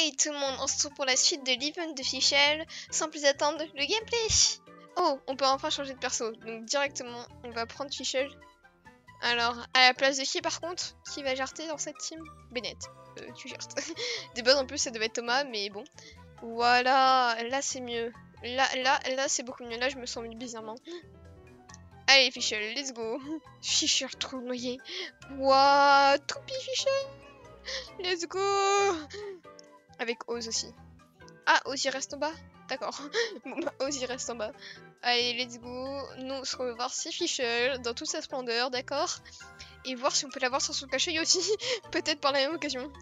Hey tout le monde, on se retrouve pour la suite de l'event de Fischl. Sans plus attendre, le gameplay. Oh, on peut enfin changer de perso. Donc directement, on va prendre Fischl. Alors, à la place de qui par contre? Qui va jarter dans cette team? Bennett. Tu jartes. Des bases en plus, ça devait être Thomas, mais bon. Voilà, là c'est mieux. Là c'est beaucoup mieux. Là, je me sens bizarrement. Allez, Fischl, let's go. Fischl trop noyé. Wouah, Toupie Fischl. Let's go. Avec Oz aussi. Ah, Oz il reste en bas. D'accord. Bon bah, Oz il reste en bas. Allez, let's go. Nous, on se revoir si Fischl dans toute sa splendeur, d'accord? Et voir si on peut l'avoir sur son cache-œil aussi. Peut-être par la même occasion.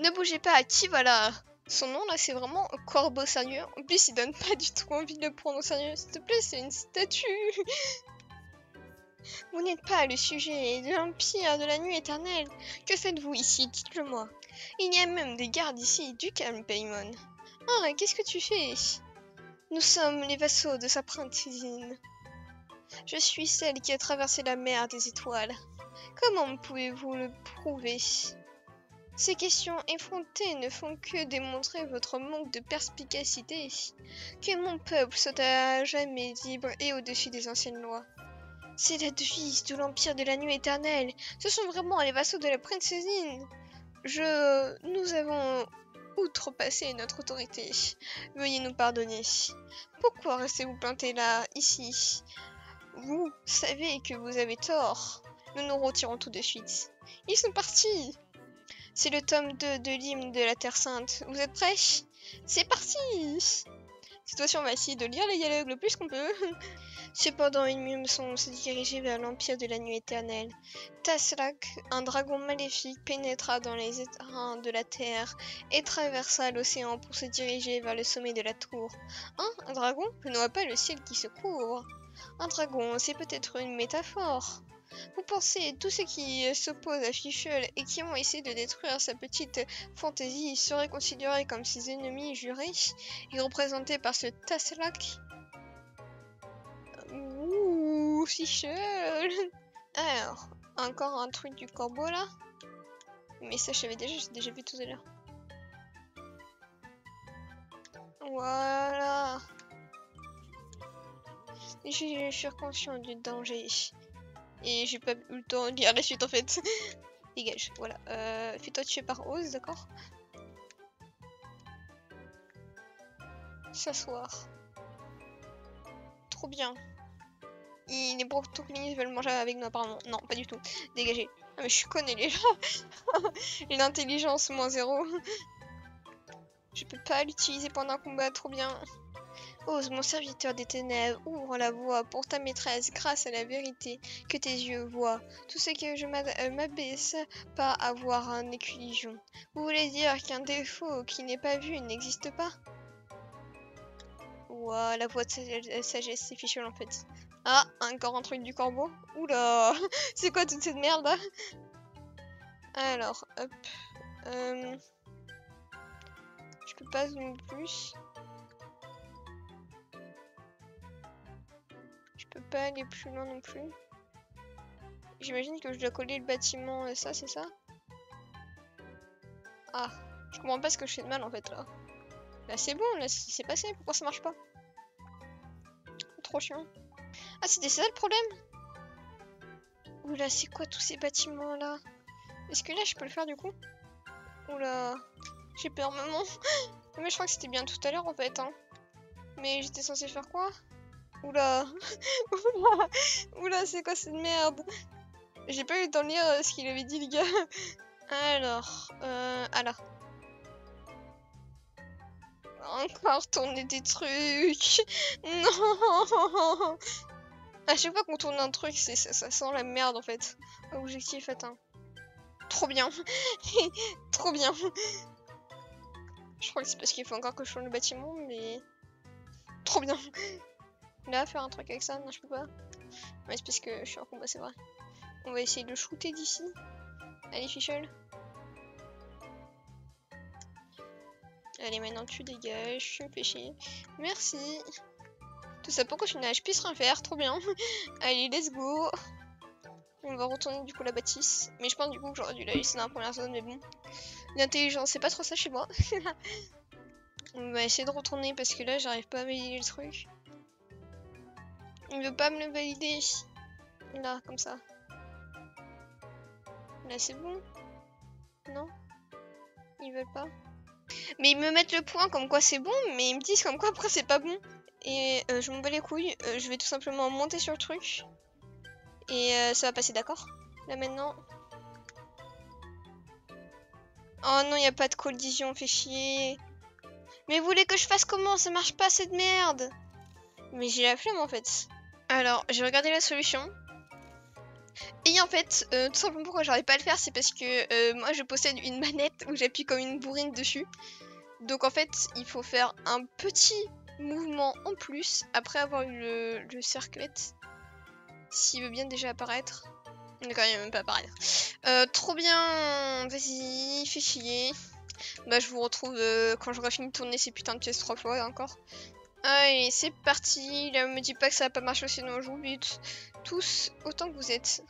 Ne bougez pas, qui va là? Son nom là, c'est vraiment Corbeau sérieux. En plus, il donne pas du tout envie de le prendre au sérieux. S'il te plaît, c'est une statue. Vous n'êtes pas le sujet de l'Empire de la Nuit Éternelle. Que faites-vous ici? Dites-le-moi. Il y a même des gardes ici. Du calme, Paimon. Ah, qu'est-ce que tu fais? Nous sommes les vassaux de sa princesse. Je suis celle qui a traversé la mer des étoiles. Comment pouvez-vous le prouver? Ces questions effrontées ne font que démontrer votre manque de perspicacité. Que mon peuple soit à jamais libre et au-dessus des anciennes lois. C'est la devise de l'Empire de la Nuit Éternelle. Ce sont vraiment les vassaux de la princesse. Nous avons outrepassé notre autorité. Veuillez nous pardonner. Pourquoi restez-vous planté là, ici? Vous savez que vous avez tort. Nous nous retirons tout de suite. Ils sont partis. C'est le tome 2 de l'hymne de la Terre Sainte. Vous êtes prêts? C'est parti. Cette fois-ci, on va essayer de lire les dialogues le plus qu'on peut. Cependant, une Mumson se dirigeait vers l'Empire de la Nuit Éternelle. Taslak, un dragon maléfique, pénétra dans les étains de la Terre et traversa l'océan pour se diriger vers le sommet de la tour. Hein? Un dragon? Je ne vois pas le ciel qui se couvre. Un dragon, c'est peut-être une métaphore. Vous pensez, tous ceux qui s'opposent à Fischl et qui ont essayé de détruire sa petite fantaisie seraient considérés comme ses ennemis jurés et représentés par ce Taslak? Ouh, Fischl. Alors, encore un truc du corbeau là. Mais ça, j'ai déjà vu tout à l'heure. Voilà. Je suis conscient du danger. Et j'ai pas eu le temps de lire la suite en fait. Dégage, voilà. Fais-toi tuer par Oz, d'accord? S'asseoir. Trop bien. Il est pour tout que les veulent manger avec nous apparemment. Non, pas du tout. Dégagez. Ah mais je suis conne, les gens. L'intelligence moins 0. Je peux pas l'utiliser pendant un combat, trop bien. Ose, mon serviteur des ténèbres, ouvre la voie pour ta maîtresse grâce à la vérité que tes yeux voient. Tout ce que je m'abaisse pas à voir un éculusion. Vous voulez dire qu'un défaut qui n'est pas vu n'existe pas? Ouah, la voix de sagesse, c'est Fischl en fait. Ah, encore un truc du corbeau. Oula, c'est quoi toute cette merde là? Alors, hop. Je peux pas zoomer plus. Je peux pas aller plus loin non plus. J'imagine que je dois coller le bâtiment, ça, c'est ça? Ah, je comprends pas ce que je fais de mal en fait là. Là c'est bon, là c'est passé, pourquoi ça marche pas? Trop chiant. Ah, c'était ça le problème? Oula, c'est quoi tous ces bâtiments là? Est-ce que là je peux le faire du coup? Oula, j'ai peur maman. Mais je crois que c'était bien tout à l'heure en fait, hein. Mais j'étais censée faire quoi? Oula. Oula. Oula, c'est quoi cette merde? J'ai pas eu le temps de lire ce qu'il avait dit, les gars. Alors, ah là. Encore tourner des trucs. Non. À chaque fois qu'on tourne un truc, ça sent la merde en fait. Objectif atteint. Trop bien. Trop bien. Je crois que c'est parce qu'il faut encore que je change le bâtiment, mais... Trop bien. Là, faire un truc avec ça, non je peux pas. Ouais, c'est parce que je suis en combat, c'est vrai. On va essayer de le shooter d'ici. Allez, Fischl. Allez, maintenant tu dégages, tu me fais chier. Merci. Tout ça pour qu'au final je puisse rien faire, trop bien. Allez, let's go. On va retourner du coup la bâtisse. Mais je pense du coup que j'aurais dû la laisser dans la première zone, mais bon. L'intelligence, c'est pas trop ça chez moi. On va essayer de retourner parce que là, j'arrive pas à valider le truc. Il veut pas me le valider. Là, comme ça. Là, c'est bon. Non? Ils veulent pas. Mais ils me mettent le point comme quoi c'est bon, mais ils me disent comme quoi après c'est pas bon. Et je m'en bats les couilles. Je vais tout simplement monter sur le truc. Et ça va passer, d'accord? Là maintenant. Oh non, y a pas de collision, fait chier. Mais vous voulez que je fasse comment? Ça marche pas cette merde. Mais j'ai la flemme en fait. Alors, j'ai regardé la solution. Et en fait, tout simplement pourquoi j'arrive pas à le faire, c'est parce que moi je possède une manette où j'appuie comme une bourrine dessus. Donc en fait, il faut faire un petit mouvement en plus après avoir eu le cerclette. S'il veut bien déjà apparaître. D'accord, il va même pas apparaître. Trop bien. Vas-y, fais chier. Bah je vous retrouve quand j'aurai fini de tourner ces putains de pièces 3 fois encore. Allez, c'est parti. Là, me dis pas que ça va pas marcher, sinon je vous bute. Tous autant que vous êtes.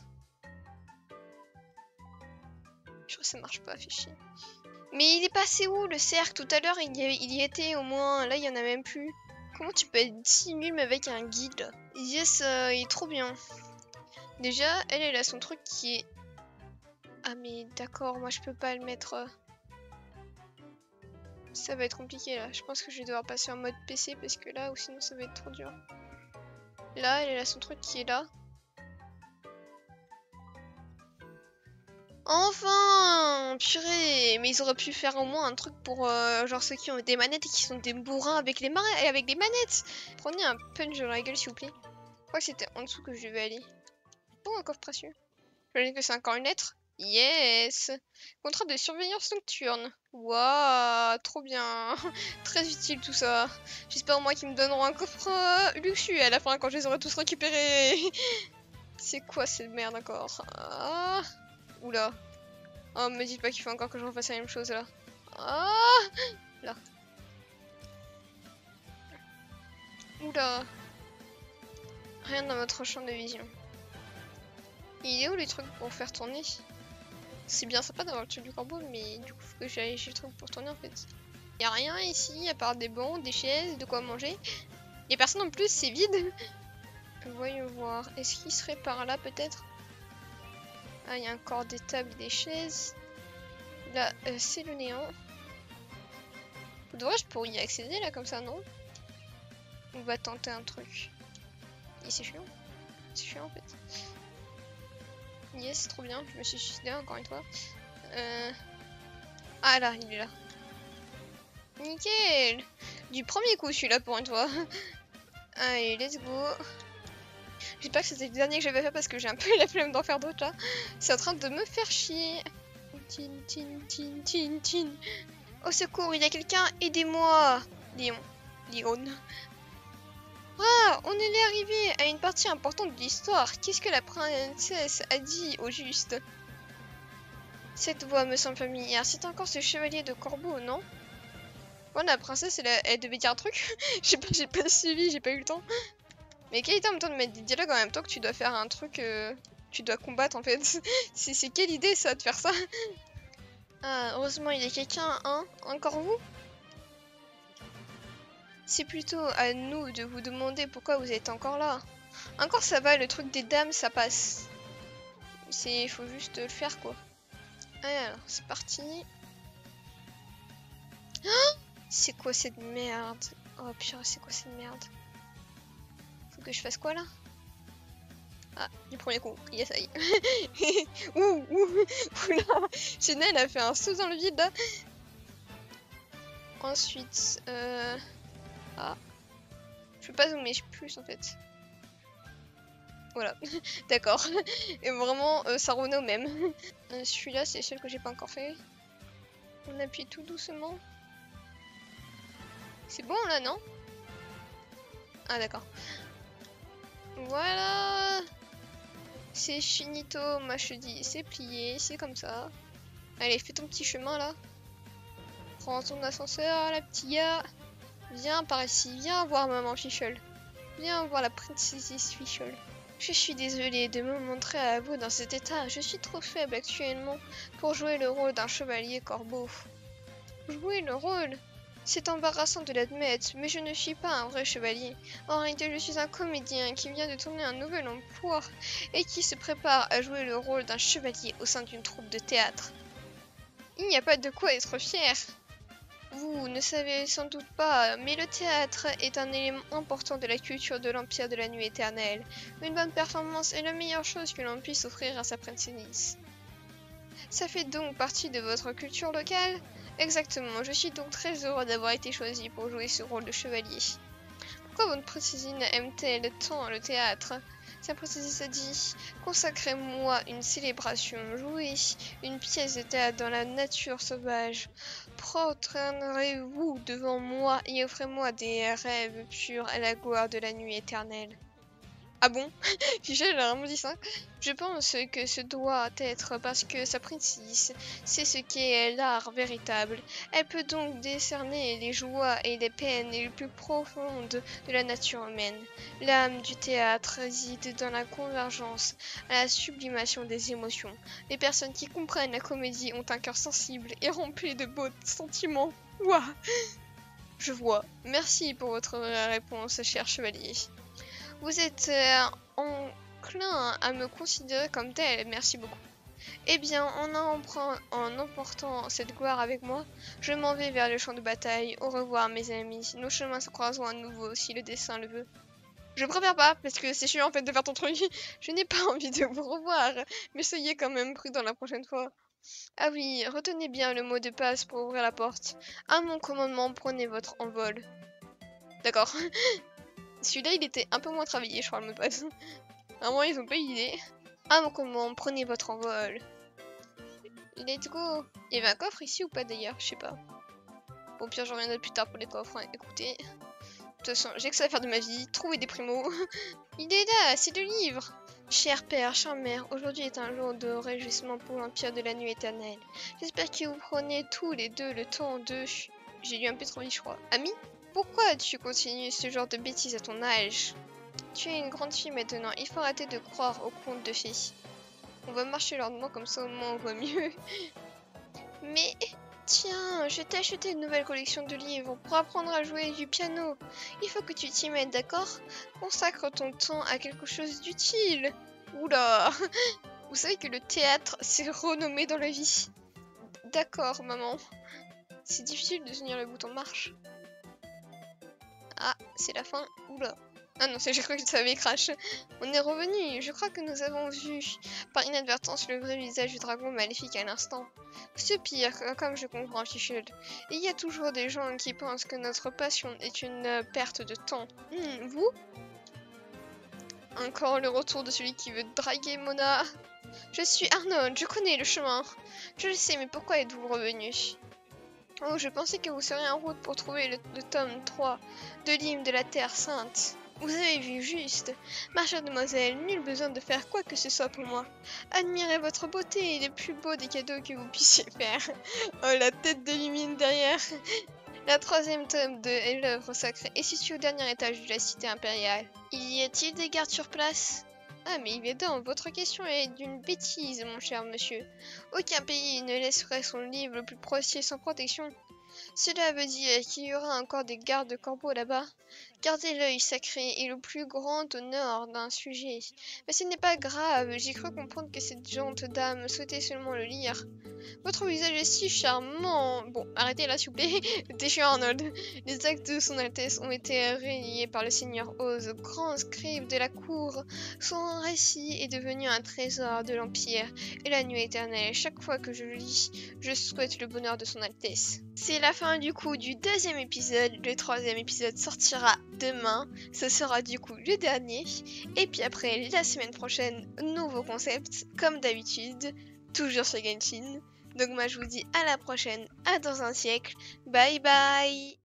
Je crois que ça marche pas, fais chier. Mais il est passé où le cercle? Tout à l'heure, il y était au moins. Là, il y en a même plus. Comment tu peux être si nul mais avec un guide? Yes, il est trop bien. Déjà, elle a son truc qui est... Ah mais d'accord, moi je peux pas le mettre... Ça va être compliqué là. Je pense que je vais devoir passer en mode PC parce que là, ou sinon ça va être trop dur. Là, elle a son truc qui est là. Enfin, purée. Mais ils auraient pu faire au moins un truc pour genre ceux qui ont des manettes et qui sont des bourrins avec les manettes. Prenez un punch dans la gueule s'il vous plaît. Je crois que c'était en dessous que je devais aller. Oh, un coffre précieux. Je vais dire que c'est encore une lettre. Yes. Contrat de surveillance nocturne. Waouh, trop bien. Très utile tout ça. J'espère au moins qu'ils me donneront un coffre luxueux à la fin quand je les aurai tous récupérés. C'est quoi cette merde encore? Ah. Oula. Oh, me dites pas qu'il faut encore que je refasse la même chose là. Ah. Là. Oula. Rien dans votre champ de vision. Il est où les trucs pour faire tourner? C'est bien sympa d'avoir le truc du corbeau, mais du coup, faut que j'aille chez le truc pour tourner en fait. Y a rien ici, à part des bancs, des chaises, de quoi manger. Y'a personne en plus, c'est vide. Voyons voir. Est-ce qu'il serait par là peut-être? Ah, il y a encore des tables et des chaises. Là, c'est le néant. Dommage pour y accéder là comme ça, non? On va tenter un truc. Et c'est chiant. C'est chiant en fait. Yes, trop bien. Je me suis suicidé encore une fois. Ah là, il est là. Nickel! Du premier coup celui-là pour une fois. Allez, let's go. J'espère que c'était le dernier que j'avais fait parce que j'ai un peu la flemme d'en faire d'autres là. C'est en train de me faire chier. Tin, tin, tin, tin, tin. Au secours, il y a quelqu'un, aidez-moi. Léon. Ah, on est arrivé à une partie importante de l'histoire. Qu'est-ce que la princesse a dit au juste? Cette voix me semble familière. C'est encore ce chevalier de corbeau, non? Bon, la princesse, elle devait dire un truc. j'ai pas suivi, j'ai pas eu le temps. Mais quelle idée en même temps de mettre des dialogues en même temps que tu dois faire un truc... tu dois combattre en fait. C'est quelle idée ça de faire ça? Ah, heureusement il y a quelqu'un, hein? Encore vous? C'est plutôt à nous de vous demander pourquoi vous êtes encore là. Encore ça va, le truc des dames ça passe. Il faut juste le faire quoi. Allez alors, c'est parti. Oh, c'est quoi cette merde? Oh purée, c'est quoi cette merde? Faut que je fasse quoi là? Ah, du premier coup, yes, ça y est. Oula, Jenna, elle a fait un saut dans le vide là. Ensuite, ah, je peux pas zoomer plus en fait. Voilà, d'accord. Et vraiment, ça revenait au même. Celui-là, c'est celui que j'ai pas encore fait. On appuie tout doucement. C'est bon là, non? Ah, d'accord. Voilà. C'est finito, moi je dis, c'est plié, c'est comme ça. Allez, fais ton petit chemin là. Prends ton ascenseur, la petite gars. Viens par ici, viens voir maman Fichole. Viens voir la princesse Fichole. Je suis désolée de me montrer à vous dans cet état. Je suis trop faible actuellement pour jouer le rôle d'un chevalier corbeau. Jouer le rôle? C'est embarrassant de l'admettre, mais je ne suis pas un vrai chevalier. En réalité, je suis un comédien qui vient de tourner un nouvel emploi et qui se prépare à jouer le rôle d'un chevalier au sein d'une troupe de théâtre. Il n'y a pas de quoi être fier. Vous ne savez sans doute pas, mais le théâtre est un élément important de la culture de l'Empire de la Nuit Éternelle. Une bonne performance est la meilleure chose que l'on puisse offrir à sa princesse. Ça fait donc partie de votre culture locale? Exactement, je suis donc très heureux d'avoir été choisi pour jouer ce rôle de chevalier. Pourquoi votre princesse aime-t-elle tant le théâtre? Sa princesse a dit « Consacrez-moi une célébration, jouez une pièce de théâtre dans la nature sauvage. Prosternez-vous devant moi et offrez-moi des rêves purs à la gloire de la nuit éternelle. » Ah bon? Fichel a vraiment dit ça? Je pense que ce doit être parce que sa princesse sait ce qu'est l'art véritable. Elle peut donc décerner les joies et les peines les plus profondes de la nature humaine. L'âme du théâtre réside dans la convergence, à la sublimation des émotions. Les personnes qui comprennent la comédie ont un cœur sensible et rempli de beaux sentiments. Ouah! Je vois. Merci pour votre réponse, cher chevalier. Vous êtes enclin à me considérer comme tel, merci beaucoup. Eh bien, en emportant cette gloire avec moi, je m'en vais vers le champ de bataille. Au revoir, mes amis. Nos chemins se croiseront à nouveau si le destin le veut. Je préfère pas, parce que c'est chiant en fait de faire ton truc. Je n'ai pas envie de vous revoir, mais soyez quand même prudent la prochaine fois. Ah oui, retenez bien le mot de passe pour ouvrir la porte. À mon commandement, prenez votre envol. D'accord. Celui-là, il était un peu moins travaillé, je crois, le mot de passe. Vraiment, ils ont pas eu d'idée. Ah, mon commandement, prenez votre envol. Let's go. Il y avait un coffre ici ou pas d'ailleurs? Je sais pas. Bon, pire, je reviendrai plus tard pour les coffres. Hein. Écoutez. De toute façon, j'ai que ça à faire de ma vie. Trouver des primos. Il est là, c'est le livre. Cher père, chère mère, aujourd'hui est un jour de réjouissement pour l'Empire de la Nuit Éternelle. J'espère que vous prenez tous les deux le temps de... J'ai lu un peu trop vite, je crois. Ami? Pourquoi tu continues ce genre de bêtises à ton âge? Tu es une grande fille maintenant, il faut arrêter de croire aux contes de fées. On va marcher lentement comme ça au moins on voit mieux. Mais tiens, je t'ai acheté une nouvelle collection de livres pour apprendre à jouer du piano. Il faut que tu t'y mettes, d'accord? Consacre ton temps à quelque chose d'utile. Oula. Vous savez que le théâtre s'est renommé dans la vie. D'accord, maman. C'est difficile de tenir le bouton marche. Ah, c'est la fin. Oula. Ah non, j'ai cru que ça avait crash. On est revenu. Je crois que nous avons vu par inadvertance le vrai visage du dragon maléfique à l'instant. C'est pire, comme je comprends, Fichel. Il y a toujours des gens qui pensent que notre passion est une perte de temps. Vous? Encore le retour de celui qui veut draguer Mona. Je suis Arnold, je connais le chemin. Je le sais, mais pourquoi êtes-vous revenu? Oh, je pensais que vous seriez en route pour trouver le tome 3 de l'hymne de la Terre Sainte. Vous avez vu juste. Ma chère demoiselle, nul besoin de faire quoi que ce soit pour moi. Admirez votre beauté et le plus beau des cadeaux que vous puissiez faire. Oh, la tête de Lumine derrière. La troisième tome de l'œuvre sacrée est située au dernier étage de la cité impériale. Y a-t-il des gardes sur place? Ah, mais évidemment, votre question est d'une bêtise, mon cher monsieur. Aucun pays ne laisserait son livre le plus précieux sans protection. Cela veut dire qu'il y aura encore des gardes corbeaux là-bas. Garder l'œil sacré est le plus grand honneur d'un sujet. Mais ce n'est pas grave, j'ai cru comprendre que cette gentille dame souhaitait seulement le lire. Votre visage est si charmant. Bon, arrêtez là, s'il vous plaît. T'es chiant, Arnold. Les actes de son Altesse ont été réalisés par le Seigneur Oz, grand scribe de la cour. Son récit est devenu un trésor de l'Empire et la nuit éternelle. Chaque fois que je le lis, je souhaite le bonheur de son Altesse. C'est la fin du coup du deuxième épisode. Le troisième épisode sortira demain. Ce sera du coup le dernier. Et puis après, la semaine prochaine, nouveau concept, comme d'habitude, toujours sur Genshin. Donc moi je vous dis à la prochaine, à dans un siècle, bye bye.